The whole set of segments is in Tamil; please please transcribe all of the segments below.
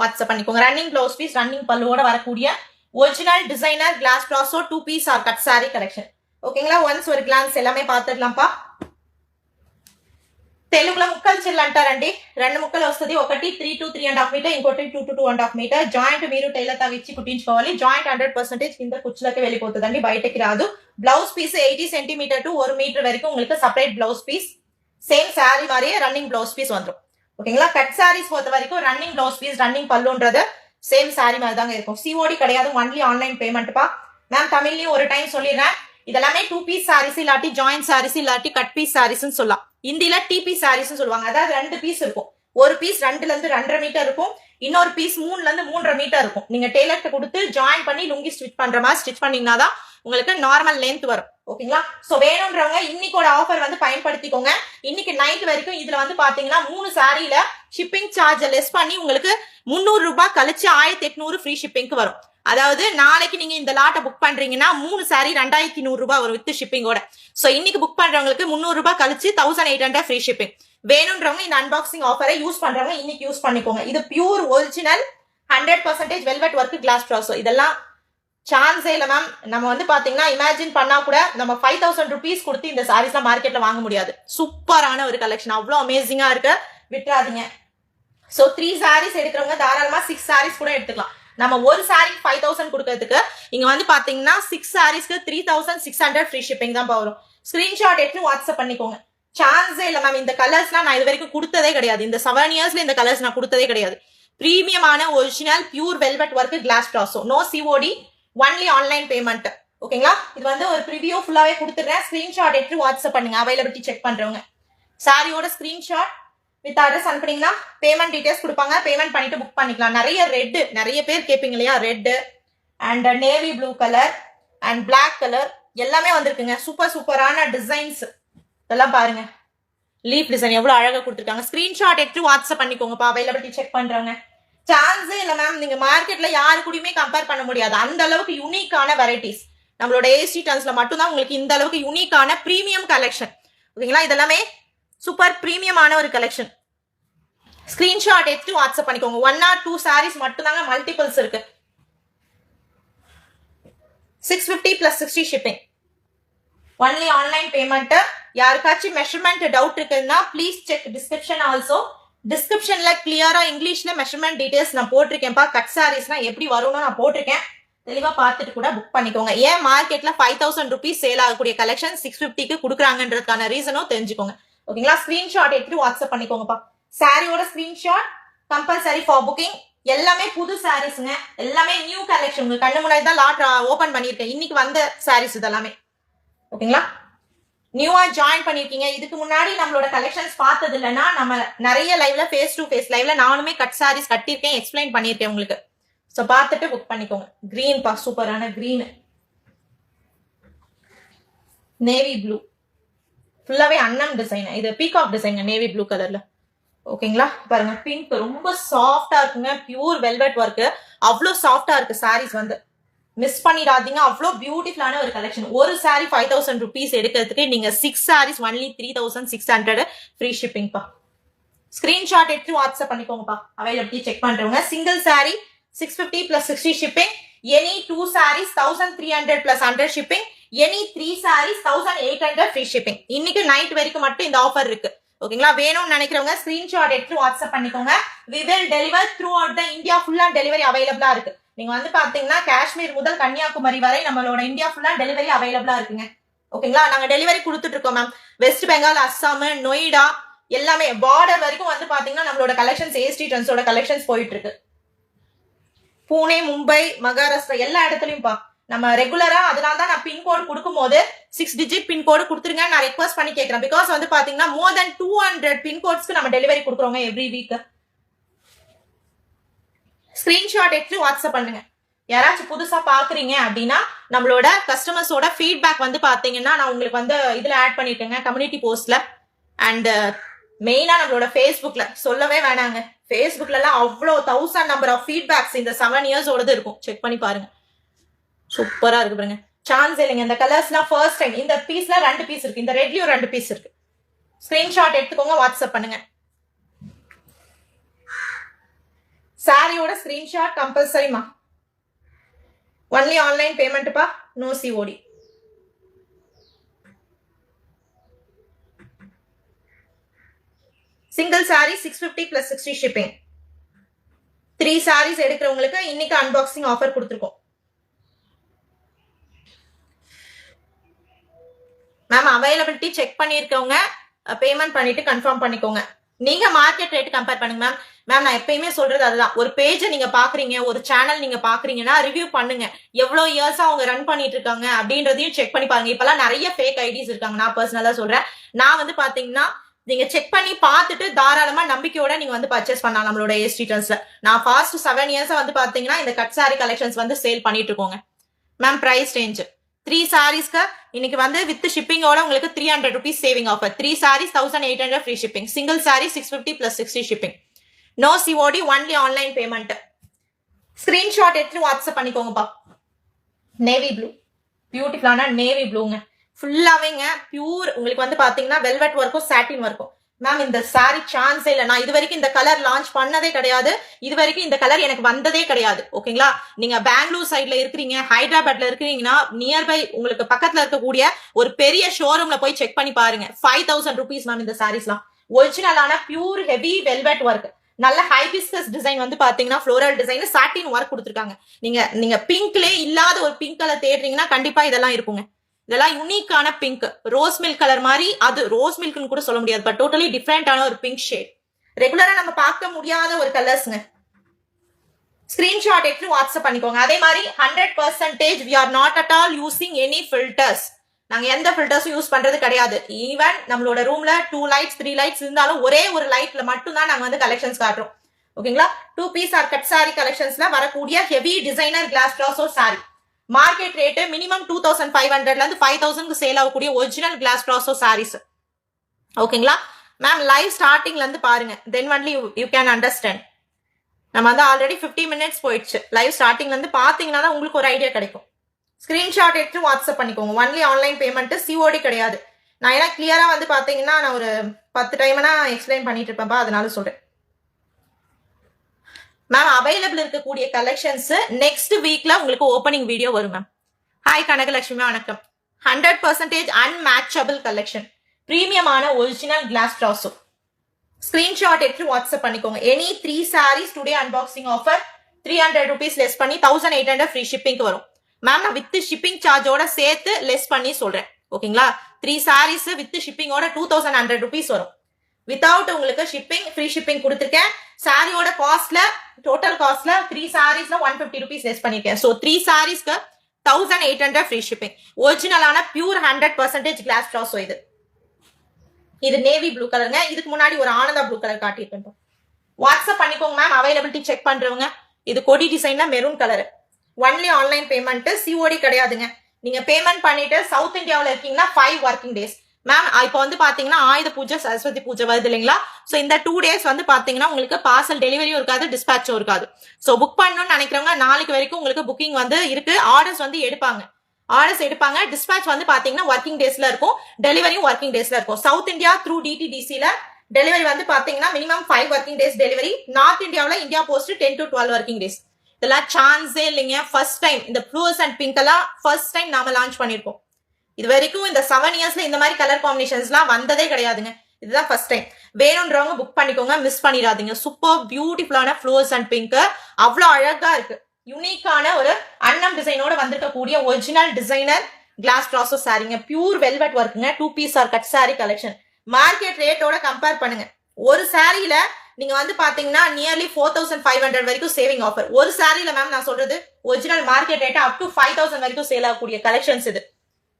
வாட்ஸ்அப் பண்ணிக்கோங்க. ரன்னிங் பிளவுஸ் பீஸ், ரன்னிங் பல்லுவோட வரக்கூடிய original designer glass brasso 2 piece or cut sari collection. ஓகேங்களா? ஒன்ஸ் ஒரு கிளான்ஸ் எல்லாமே பார்த்துடலாம்ப்பா. తెలుగులో ముక్కలు చెల్లంటారండి. 2 ముక్కలు వస్తుంది. ఒకటి 3 to 3.5 మీటర్, ఇంకోటి 2 to 2.5 మీటర్. జాయింట్ మీరు టైలర్ తో ఇచ్చి కుట్టించుకోవాలి. జాయింట్ 100% కింద కుచ్చులకి వెళ్ళిపోతుందండి, బయటకి రాదు. Blouse piece 80 centimetre to 1 metre வரைக்கும் உங்களுக்கு separate blouse piece. Same sari மாதிரியே ரன்னிங் பிளவுஸ் பீஸ் வந்துடும். ஓகேங்களா? கட் சாரீஸ் பொறுத்த வரைக்கும் ரன்னிங் பிளவுஸ் பீஸ், ரன்னிங் பல்லுன்றது சேம் சாரி மாதிரி தாங்க இருக்கும். சிஓடி கிடையாது, ஒன்லி ஆன்லைன் பேமெண்ட்ப்பா. மேம் தமிழ்லயும் ஒரு டைம் சொல்லிடுறேன், இதெல்லாமே 2 பீஸ் சாரீஸ் இல்லாட்டி ஜாயிண்ட் சாரீஸ் இல்லாட்டி கட் பீஸ் சாரீஸ்ன்னு சொல்லலாம். இந்தியில டிபி சாரீஸ் சொல்லுவாங்க. அதாவது 2 பீஸ் இருக்கும். ஒரு பீஸ் 2ல இருந்து 2.5 மீட்டர் இருக்கும், இன்னொரு பீஸ் 3ல இருந்து 3.5 மீட்டர் இருக்கும். நீங்க டெய்லர்ட்ட கொடுத்து ஜாயின் பண்ணி லுங்கி ஸ்டிச் பண்ற மாதிரி ஸ்டிச் பண்ணீங்கன்னா தான் உங்களுக்கு நார்மல் லென்த் வரும். ஓகேங்களா? சோ வேணும்ன்றவங்க இன்னைக்கோட ஆஃபர் வந்து பயன்படுத்திக்கோங்க. இன்னைக்கு நைட் வரைக்கும் இதுல வந்து பாத்தீங்கன்னா 3 சாரியில ஷிப்பிங் சார்ஜ் லெஸ் பண்ணி உங்களுக்கு 300 ரூபாய் கழிச்சு 1800 ஃப்ரீ ஷிப்பிங்க்கு வரும். அதாவது நாளைக்கு நீங்க இந்த லாட்டை புக் பண்றீங்கன்னா 3 சாரி 2100 ரூபாய் வரும் வித் ஷிப்பிங்கோட. சோ இன்னைக்கு புக் பண்றவங்களுக்கு 300 ரூபாய் கழிச்சு 1800 ஃப்ரீ ஷிப்பிங். வேணும்ன்றவங்க இந்த அன்பாக்சிங் ஆஃபரை யூஸ் பண்றவங்க இன்னைக்கு யூஸ் பண்ணிக்கோங்க. இது pure original 100% velvet work glass ப்ராசோ. இதெல்லாம் சான்ஸே இல்ல மேம். நம்ம வந்து பாத்தீங்கன்னா இமேஜின் பண்ணா கூட நம்ம 5000 ருபீஸ் கொடுத்து இந்த சாரீஸ்லாம் மார்க்கெட்ல வாங்க முடியாது. சூப்பரான ஒரு கலெக்ஷன், அவ்வளவு அமேசிங்கா இருக்கு, விட்டுறாதீங்க. சோ 3 சாரீஸ் எடுக்கிறவங்க தாராளமா 6 சாரீஸ் கூட எடுத்துக்கலாம். நம்ம ஒரு சாரி 5000 கொடுக்கறதுக்கு இங்க வந்து பாத்தீங்கன்னா 6 சாரீஸ்க்கு 3600 ஃப்ரீ ஷிப்பிங் தான் வரும். ஸ்கிரீன்ஷாட் எடுத்து வாட்ஸ்அப் பண்ணிக்கோங்க. சான்ஸே இல்ல மேம். இந்த கலர்ஸ்லாம் நான் இது வரைக்கும் கொடுத்ததே கிடையாது. இந்த 7 இயர்ஸ்ல இந்த கலர்ஸ் நான் கொடுத்ததே கிடையாது. பிரீமியமான original pure velvet work glass ப்ராசோ. No COD, only online payment. ஓகேங்களா? இது வந்து ஒரு ப்ரிவியூ ஃபுல்லாவே கொடுத்துறேன். ஸ்கிரீன்ஷாட் எடுத்து வாட்ஸ்அப் பண்ணுங்க. அவைலபிலிட்டி செக் பண்றவங்க சாரியோட ஸ்கிரீன்ஷாட் வித் அட்ரஸ் அனுப்புனீங்கன்னா பேமெண்ட் டீடைல்ஸ் கொடுப்பாங்க. பேமெண்ட் பண்ணிட்டு புக் பண்ணிக்கலாம். நிறைய பேர் கேட்பீங்க இல்லையா, red and navy blue colour and black colour எல்லாமே வந்திருக்குங்க. சூப்பரான டிசைன்ஸ் இதெல்லாம் பாருங்க. லீஃப் டிசைன் எவ்வளவு அழகா கொடுத்துருக்காங்க. ஸ்கிரீன்ஷாட் எடுத்து வாட்ஸ்அப் பண்ணிக்கோங்கப்பா. அவைலபிலிட்டி செக் பண்றவங்க. சான்ஸே இல்ல மேம். நீங்க மார்க்கெட்ல யாரு கூடயுமே கம்பேர் பண்ண முடியாது. அந்த அளவுக்கு யூனிக்கான வெரைட்டிஸ் நம்மளோட ஏசி டர்ன்ஸ்ல மட்டும்தான் உங்களுக்கு இந்த அளவுக்கு யூனிக்கான பிரீமியம் கலெக்ஷன். ஓகேங்களா? இதெல்லாமே சூப்பர் பிரீமியமான ஒரு கலெக்ஷன். ஸ்கிரீன்ஷாட் எடுத்து வாட்ஸ்அப் பண்ணிக்கோங்க. 1 or 2 சாரீஸ் மட்டும் தாங்க, மல்டிபிள்ஸ் இருக்கு. 650 plus 60 shipping. Only online payment. யாருக்காச்சும் மெஷர்மெண்ட் டவுட் இருக்குன்னா ப்ளீஸ் செக் டிஸ்கிரிப்ஷன். ஆல்சோ டிஸ்கிரிப்ஷன்ல கிளியரா இங்கிலீஷ்ல மெஷர்மெண்ட் டீடைல்ஸ் நான் போட்டிருக்கேன்ப்பா. கட் சாரீஸ்னா எப்படி வரும்னு நான் போட்டிருக்கேன். தெளிவா பார்த்துட்டு கூட புக் பண்ணிக்கோங்க. ஏன் மார்க்கெட்ல 5000 ருபீஸ் சேல் ஆகக்கூடிய கலெக்ஷன் 650க்கு கொடுக்குறாங்கன்றதுக்கான ரீசனும் தெரிஞ்சுக்கோங்க. ஓகேங்களா? ஸ்கிரீன்ஷாட் எடுத்து வாட்ஸ்அப் பண்ணிக்கோங்கப்பா. சாரியோட ஸ்கிரீன்ஷாட் கம்பல்சரி ஃபார் புக்கிங். எல்லாமே புது சாரீஸ்ங்க, எல்லாமே நியூ கலெக்ஷன். உங்க கண்ணு முன்னாடி தான் லாட் ஓபன் பண்ணிருக்கேன். இன்னைக்கு வந்த சாரீஸ் இதெல்லாமே. ஓகேங்களா? நியூவா ஜாயின் பண்ணிருக்கீங்க, இதுக்கு முன்னாடி நம்மளோட கலெக்ஷன்ஸ் பார்த்தது இல்லைன்னா நம்ம நிறைய லைவ்ல ஃபேஸ் டு ஃபேஸ் லைவ்ல நானுமே கட் சாரீஸ் கட்டியிருக்கேன், எக்ஸ்பிளைன் பண்ணியிருக்கேன் உங்களுக்கு. ஸோ பார்த்துட்டு புக் பண்ணிக்கோங்க. கிரீன் பா, சூப்பரான கிரீன், நேவி ப்ளூ, ஃபுல்லாவே அன்னம் டிசைன். இது பீகாக் டிசைன் நேவி ப்ளூ கலர்ல. ஓகேங்களா? பாருங்க பிங்க் ரொம்ப சாஃப்டா இருக்குங்க. பியூர் வெல்வெட் ஒர்க், அவ்வளோ சாஃப்டா இருக்கு சாரீஸ் வந்து. மிஸ் பண்ணிடாதீங்க. அவ்வளோ பியூட்டிஃபுல்லான ஒரு கலெக்ஷன். ஒரு சாரி 5000 ருபீஸ் எடுக்கிறதுக்கு நீங்க 6 சாரீஸ் ஒன்லி 3600 ஃப்ரீ ஷிப்பிங் பா. ஸ்கிரீன்ஷாட் எடுத்து வாட்ஸ்அப் பண்ணிக்கோங்கப்பா. அவைலபிலிட்டி செக் பண்றவங்க. Single sari 650 plus 60 shipping. Any 2 sarees 1300 plus 100 shipping. Any 3 sarees 1800 free shipping. இன்னைக்கு நைட் வரைக்கும் மட்டும் இந்த ஆஃபர் இருக்கு. ஓகேங்களா? வேணும்னு நினைக்கிறவங்க ஸ்கிரீன்ஷாட் எடுத்து வாட்ஸ்அப் பண்ணிக்கோங்க. we will deliver throughout the India. ஃபுல்லா டெலிவரி அவைலபிளா இருக்கு. நீங்க வந்து பாத்தீங்கன்னா காஷ்மீர் முதல் கன்னியாகுமரி வரை நம்மளோட இந்தியா ஃபுல்லா டெலிவரி அவைலபிளா இருக்குங்க. ஓகேங்களா? நாங்க டெலிவரி கொடுத்துட்டு இருக்கோம் மேம். வெஸ்ட் பெங்கால், அஸ்ஸாம், நொய்டா எல்லாமே பார்டர் வரைக்கும் வந்து பாத்தீங்கன்னா நம்மளோட கலெக்ஷன்ஸ் ஏஸ்டி ட்ரெண்ட்ஸோட கலெக்ஷன்ஸ் போயிட்டு இருக்கு. பூனே, மும்பை, மகாராஷ்டிரா எல்லா இடத்துலயும் பா. நம்ம ரெகுலரா அதனால தான் நான் பின்கோடு கொடுக்கும் போது 6 டிஜிட் பின்கோடு கொடுத்துருங்க நான் ரெக்வஸ்ட் பண்ணி கேட்கிறேன். பிகாஸ் வந்து பாத்தீங்கன்னா மோர் தென் 200 பின்கோட்ஸ்க்கு நம்ம டெலிவரி கொடுக்குறோங்க எவ்ரி வீக். ஸ்கிரீன்ஷாட் எடுத்து வாட்ஸ்அப் பண்ணுங்க. யாராச்சும் புதுசா பாக்குறீங்க அப்படின்னா நம்மளோட கஸ்டமர்ஸோட ஃபீட்பேக் வந்து பாத்தீங்கன்னா நான் உங்களுக்கு வந்து இதுல ஆட் பண்ணிருக்கேங்க கம்யூனிட்டி போஸ்ட்ல. அண்ட் மெயினா நம்மளோட ஃபேஸ்புக்ல சொல்லவே வேணாங்க. ஃபேஸ்புக்ல எல்லாம் அவ்வளோ 1000 நம்பர் ஆஃப் ஃபீட்பேக்ஸ் இந்த 7 இயர்ஸோடது இருக்கும். செக் பண்ணி பாருங்க. சூப்பரா இருக்கு பாருங்க. சான்ஸ் இல்லைங்க. இந்த கலர்ஸ்லாம் ஃபர்ஸ்ட் டைம். இந்த பீஸ்ல 2 பீஸ் இருக்கு. இந்த ரெட்லயும் 2 பீஸ் இருக்கு. ஸ்கிரீன்ஷாட் எடுத்துக்கோங்க, வாட்ஸ்அப் பண்ணுங்க. சாரியோட ஸ்கிரீன்ஷாட் கம்பல்சரிமா. ஒன்லி ஆன்லைன் பேமெண்ட்ப்பா, no COD. Single sari 650 plus 60 shipping. 3 sarees எடுக்கிறவங்களுக்கு இன்னைக்கு அன்பாக்சிங் ஆஃபர் கொடுத்துருக்கோம். மேம் அவைலபிலிட்டி செக் பண்ணிருக்கவங்க பேமெண்ட் பண்ணிட்டு கன்ஃபார்ம் பண்ணிக்கோங்க. நீங்க மார்க்கெட் ரேட் கம்பேர் பண்ணுங்க மேம். மேம் நான் எப்பயுமே சொல்றது அதுதான். ஒரு பேஜை நீங்க பாக்குறீங்க, ஒரு சேனல் நீங்க பாக்குறீங்கன்னா ரிவ்யூ பண்ணுங்க. எவ்வளவு இயர்ஸா அவங்க ரன் பண்ணிட்டு இருக்காங்க அப்படின்றதையும் செக் பண்ணி பாருங்க. இப்பெல்லாம் நிறைய ஃபேக் ஐடிஸ் இருக்காங்க. நான் பர்சனலா சொல்றேன். நான் வந்து பாத்தீங்கன்னா நீங்க செக் பண்ணி பார்த்துட்டு தாராளமா நம்பிக்கையோட நீங்க வந்து பர்ச்சேஸ் பண்ணலாம் நம்மளோட ஏஸ்டி ட்ரெண்ட்ஸ்ல. நான் ஃபாஸ்ட் 7 இயர்ஸா வந்து பாத்தீங்கன்னா இந்த கட் சாரி கலெக்ஷன்ஸ் வந்து சேல் பண்ணிட்டு இருக்கோங்க. மேம் பிரைஸ் ரேஞ்ச் 3 சாரீஸ்க்கு இன்னைக்கு வந்து வித் ஷிப்பிங்கோட உங்களுக்கு 300 rupees saving offer. 3 sarees 1800 free shipping. Single sari 650 plus 60 shipping. No COD, only online payment. Screenshot எடுத்து வாட்ஸ்அப் பண்ணிக்கோங்கப்பா. நேவி ப்ளூ, பியூட்டிஃபுல்லான நேவி ப்ளூங்க. ஃபுல்லாவேங்க பியூர். உங்களுக்கு வந்து பாத்தீங்கன்னா வெல்வெட் ஒர்க்கும் சாட்டின் ஒர்க்கும். மேம் இந்த சாரி சான்ஸே இல்லை. நான் இது வரைக்கும் இந்த கலர் லான்ச் பண்ணதே கிடையாது. இது வரைக்கும் இந்த கலர் எனக்கு வந்ததே கிடையாது. ஓகேங்களா? நீங்க பெங்களூர் சைட்ல இருக்கிறீங்க, ஹைதராபாத்ல இருக்கிறீங்கன்னா நியர்பை உங்களுக்கு பக்கத்துல இருக்கக்கூடிய ஒரு பெரிய ஷோரூம்ல போய் செக் பண்ணி பாருங்க. 5000 rupees மேம் இந்த சாரீஸ்லாம். ஒரிஜினலான பியூர் ஹெவி வெல்வெட் ஒர்க். நல்ல ஹைபிஸ்கஸ் டிசைன் வந்து பாத்தீங்கன்னா ஃப்ளோரல் டிசைன் சாட்டின் ஒர்க் கொடுத்துருக்காங்க. நீங்க பிங்க்லே இல்லாத ஒரு பிங்க் கலர் தேடுறீங்கன்னா கண்டிப்பா இதெல்லாம் இருக்குங்க. இதெல்லாம் யூனிக்கான பிங்க், ரோஸ் மில்க் கலர் மாதிரி. அது ரோஸ் மில்க்னு கூட சொல்ல முடியாது, பட் டோட்டலி டிஃப்ரெண்டான ஒரு பிங்க் ஷேட். ரெகுலரா நம்ம பார்க்க முடியாத ஒரு கலர்ஸ்ங்க. ஸ்கிரீன்ஷாட் எடுத்து வாட்ஸ்அப் பண்ணிக்கோங்க. அதே மாதிரி 100% we are not at all using any filters. நாங்க எந்த ஃபில்டர்ஸும் யூஸ் பண்றது கிடையாது. ஈவன் நம்மளோட ரூம்ல 2 lights 3 lights இருந்தாலும் ஒரே ஒரு லைட்ல மட்டும் தான் நாங்க வந்து கலெக்ஷன்ஸ் காட்டுறோம். ஓகேங்களா? 2 piece ஆர் கட் சாரி கலெக்ஷன்ஸ்ல வரக்கூடிய ஹெவி டிசைனர் கிளாஸ் ட்ராஸோ சாரி. மார்க்கெட் ரேட் மினிமம் 2500ல இருந்து 5000க்கு சேல் ஆகக்கூடிய ஒரிஜினல் கிளாஸ் ட்ராஸோ சாரீஸ். ஓகேங்களா மேம்? லைவ் ஸ்டார்டிங்ல இருந்து பாருங்க, then only you can understand. நம்ம வந்து ஆல்ரெடி 50 minutes போயிடுச்சு. லைவ் ஸ்டார்டிங்ல இருந்து பாத்தீங்கன்னா தான் உங்களுக்கு ஒரு ஐடியா கிடைக்கும். ஸ்கிரீன்ஷாட் எடுத்து வாட்ஸ்அப் பண்ணிக்கோங்க. ஒன்லி ஆன்லைன் பேமெண்ட், சிஓடி கிடையாது. நான் ஏன்னா கிளியரா வந்து பாத்தீங்கன்னா நான் ஒரு 10 டைம்னா எக்ஸ்பிளைன் பண்ணிட்டு இருப்பேன்ப்பா, அதனால சொல்றேன். மேம் அவைலபிள் இருக்கக்கூடிய கலெக்ஷன்ஸ் நெக்ஸ்ட் வீக்ல உங்களுக்கு ஓப்பனிங் வீடியோ வரும் மேம். ஹாய் கனகலட்சுமி, வணக்கம். 100% unmatchable collection, பிரீமியமான original glass ட்ராஸோ. Screenshot எடுத்து வாட்ஸ்அப் பண்ணிக்கோங்க. Any 3 sarees today unboxing offer 300 rupees less பண்ணி 1800 ஃப்ரீ ஷிப்பிங்க்கு வரும். மேம் நான் வித் ஷிப்பிங் சார்ஜோட சேர்த்து லெஸ் பண்ணி சொல்றேன். ஓகேங்களா? 3 sarees வித் ஷிப்பிங்கோட 2100 rupees வரும். வித்தவுட் உங்களுக்கு ஷிப்பிங் ஃப்ரீ ஷிப்பிங் கொடுத்துருக்கேன். சாரியோட காஸ்ட்ல டோட்டல் காஸ்ட்ல 3 sareesல 150 rupees லெஸ் பண்ணிருக்கேன். ஸோ 3 sareesக்கு 1800 ஃப்ரீ ஷிப்பிங். ஒரிஜினலான பியூர் 100% கிளாஸ் ட்ராஸோ. இது நேவி ப்ளூ கலருங்க. இதுக்கு முன்னாடி ஒரு ஆனந்தா ப்ளூ கலர் காட்டியிருப்பேன். வாட்ஸ்அப் பண்ணிக்கோங்க மேம். அவைலபிலிட்டி செக் பண்றவங்க. இது கொடி டிசைன்ல maroon colour. Only online payment, COD கிடையாதுங்க. நீங்க பேமெண்ட் பண்ணிட்டு சவுத் இந்தியாவில் இருக்கீங்கன்னா 5 working days. மேம் இப்போ வந்து பாத்தீங்கன்னா ஆயுத பூஜை சரஸ்வதி பூஜை வருது இல்லைங்களா? ஸோ இந்த 2 days வந்து பாத்தீங்கன்னா உங்களுக்கு பார்சல் டெலிவரியும் இருக்காது, டிஸ்பேச்சும் இருக்காது. ஸோ புக் பண்ணணும்னு நினைக்கிறவங்க நாளைக்கு வரைக்கும் உங்களுக்கு புக்கிங் வந்து இருக்கு. ஆர்டர்ஸ் வந்து எடுப்பாங்க. டிஸ்பேச் வந்து பாத்தீங்கன்னா ஒர்க்கிங் டேஸ்ல இருக்கும், டெலிவரியும் ஒர்க்கிங் டேஸ்ல இருக்கும். சவுத் இந்தியா த்ரூ டிடிடிசில டெலிவரி வந்து பாத்தீங்கன்னா minimum 5 working days delivery. North இந்தியாவில் India post 10 to 12 working days. இதெல்லாம் சான்ஸே இல்லைங்க. ஃபர்ஸ்ட் டைம் இந்த ப்ளூஸ் அண்ட் பிங்க் எல்லாம் ஃபர்ஸ்ட் டைம் நாம லான்ச் பண்ணிருக்கோம். இது வரைக்கும் இந்த 7 yearsல இந்த மாதிரி கலர் காம்பினேஷன்ஸ்லாம் வந்ததே கிடையாதுங்க. இதுதான் ஃபர்ஸ்ட் டைம். வேணும்ன்றவங்க புக் பண்ணிக்கோங்க, மிஸ் பண்ணிடாதீங்க. சூப்பர் பியூட்டிஃபுல்லான ஃப்ளோர்ஸ் அண்ட் பிங்க், அவ்வளோ அழகா இருக்கு. யூனிக்கான ஒரு அன்னம் டிசைனோட வந்திருக்கக்கூடிய ஒரிஜினல் டிசைனர் கிளாஸ் ட்ராஸோ சாரிங்க. பியூர் வெல்வெட் ஒர்க்குங்க. 2 piece or cut sari collection. Market ரேட்டோட கம்பேர் பண்ணுங்க. ஒரு சாரியில நீங்க வந்து பாத்தீங்கன்னா நியர்லி 4500 வரைக்கும் சேவிங் ஆஃபர். ஒரு சாரியில மேம் நான் சொல்றது original market rate up to 5000 வரைக்கும் சேல் ஆகக்கூடிய கலெக்ஷன்ஸ் இது.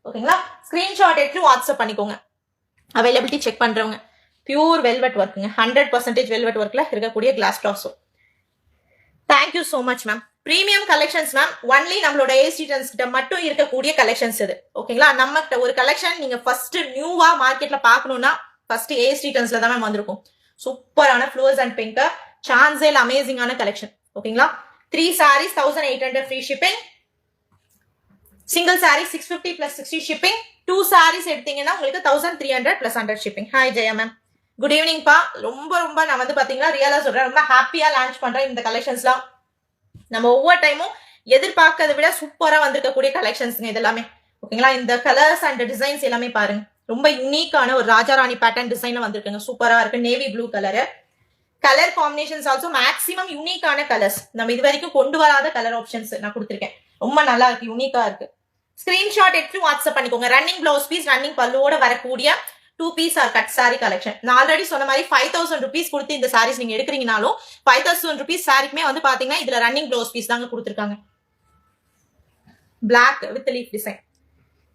ஓகேங்களா? ஸ்கிரீன்ஷாட் எடுத்து வாட்ஸ்அப் பண்ணிக்கோங்க. அவைலபிலிட்டி செக் பண்றவங்க. பியூர் வெல்வெட் ஒர்க்குங்க. 100% வெல்வெட் ஒர்க்ல இருக்கக்கூடிய கிளாஸ் ட்ராஸோ. Thank you so much ma'am. Premium collections ma'am. Only நம்மளோட ஏசி ட்ரெண்ட்ஸ் கிட்ட மட்டும் இருக்கக்கூடிய கலெக்ஷன்ஸ் இது. ஓகேங்களா? நம்ம கிட்ட ஒரு கலெக்ஷன் நீங்க ஃபர்ஸ்ட் நியூவா மார்க்கெட்ல பாக்கணும்னா ஃபர்ஸ்ட் ஏசி ட்ரெண்ட்ஸ்ல தான் மேம் வந்திருக்கும். சூப்பரான ஃப்ளோர்ஸ் அண்ட் பிங்க், சான்ஸேல் அமேசிங்கான கலெக்ஷன். ஓகேங்களா? 3 sarees 1800 free shipping. Single sari 650 plus 60 shipping. 2 sarees எடுத்தீங்கன்னா உங்களுக்கு 1300 plus 100 shipping. Hi Jaya ma'am. Good ஈவினிங்ப்பா. ரொம்ப ரொம்ப நான் வந்து பாத்தீங்கன்னா ரியலா சொல்றேன், ரொம்ப ஹாப்பியா லான்ச் பண்றேன் இந்த கலெக்ஷன்ஸ்லாம். நம்ம ஒவ்வொரு டைமும் எதிர்பார்க்கறதை விட சூப்பரா வந்திருக்கக்கூடிய கலெக்ஷன்ஸ்ங்க இது எல்லாமே. ஓகேங்களா? இந்த கலர்ஸ் அண்ட் டிசைன்ஸ் எல்லாமே பாருங்க, ரொம்ப யூனிக்கான ஒரு ராஜாராணி பேட்டர்ன் டிசைன்ல வந்திருக்குங்க. சூப்பரா இருக்கு. Navy blue colour. Colour combinations also maximum யூனிக்கான கலர்ஸ், நம்ம இது வரைக்கும் கொண்டு வராத கலர் ஆப்ஷன்ஸ் நான் கொடுத்துருக்கேன். ரொம்ப நல்லா இருக்கு, யூனிக்கா இருக்கு. ஸ்கிரீன்ஷாட் எடுத்து வாட்ஸ்அப் பண்ணிக்கோங்க. ரன்னிங் பிளவுஸ் பீஸ், ரன்னிங் பல்லுவோட வரக்கூடிய 2 piece or cut sari collection. நான் ஆல்ரெடி சொன்ன மாதிரி 5000 rupees கொடுத்து இந்த சாரீஸ் நீங்க எடுக்கிறீங்கனாலும் 5000 rupees சாரிக்குமே வந்து பாத்தீங்கன்னா இதுல ரன்னிங் பிளவுஸ் பீஸ் தாங்க கொடுத்துருக்காங்க. பிளாக் வித் லீஃப் டிசைன்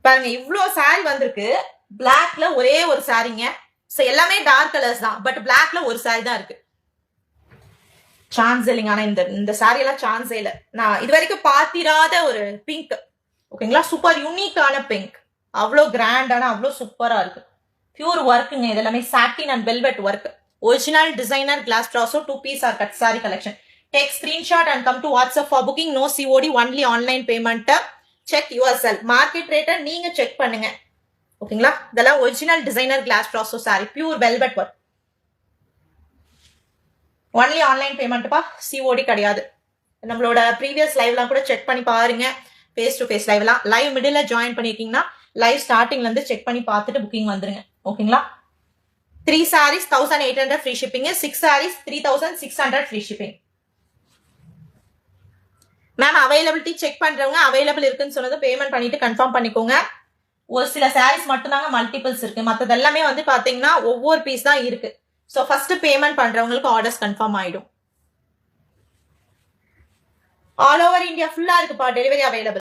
பாருங்க, இவ்ளோ சாரி வந்திருக்கு. பிளாக்ல ஒரே ஒரு சாரிங்க. எல்லாமே டார்க் கலர்ஸ் தான், பட் பிளாக்ல ஒரு சாரி தான் இருக்கு. சான்ஸ் இல்லைங்க. ஆனா இந்த சாரி எல்லாம் சான்ஸே இல்ல. நான் இது வரைக்கும் பாத்திராத ஒரு பிங்க். ஓகேங்களா? சூப்பர் யூனிக்கான பிங்க். அவ்வளோ கிராண்டான, அவ்வளோ சூப்பரா இருக்கு. பியூர் ஒர்க்குங்க. இது எல்லாமே satin and velvet work. Original designer glass ட்ராஸோ 2 piece or cut sari collection. Take screenshot and come to WhatsApp for booking. No COD, only online payment. Check your cell. Market ரேட்டை நீங்க செக் பண்ணுங்க. ஓகேங்களா? இதெல்லாம் ஒரிஜினல் டிசைனர் கிளாஸ் ட்ராஸோ sari, pure velvet work. Only online பேமெண்ட்ப்பா, சிஓடி கிடையாது. நம்மளோட ப்ரீவியஸ் லைவ்லாம் கூட செக் பண்ணி பாருங்க. ஃபேஸ் டு ஃபேஸ் லைவ்லாம் லைவ் மிடில் ஜாயின் பண்ணிருக்கீங்கன்னா லைவ் ஸ்டார்டிங்ல இருந்து செக் பண்ணி பார்த்துட்டு புக்கிங் வந்துருங்க. ஓகேங்களா? 3 sarees 1800 free shipping, 6 sarees 3600 free shipping. Ma'am availability check பண்றவங்க அவைலபிள் இருக்குன்னு சொன்னது பேமெண்ட் பண்ணிட்டு கன்ஃபார்ம் பண்ணிக்கோங்க. ஒரு சில sarees மட்டும் தாங்க மல்டிபிள்ஸ் இருக்கு, மற்றது எல்லாமே வந்து பாத்தீங்கன்னா ஒவ்வொரு பீஸ் தான் இருக்கு. ஸோ ஃபர்ஸ்ட் பேமெண்ட் பண்றவங்களுக்கு ஆர்டர்ஸ் கன்ஃபார்ம் ஆயிடும். ஆல் ஓவர் இந்தியா ஃபுல்லா இருக்குப்பா டெலிவரி அவைலபிள்.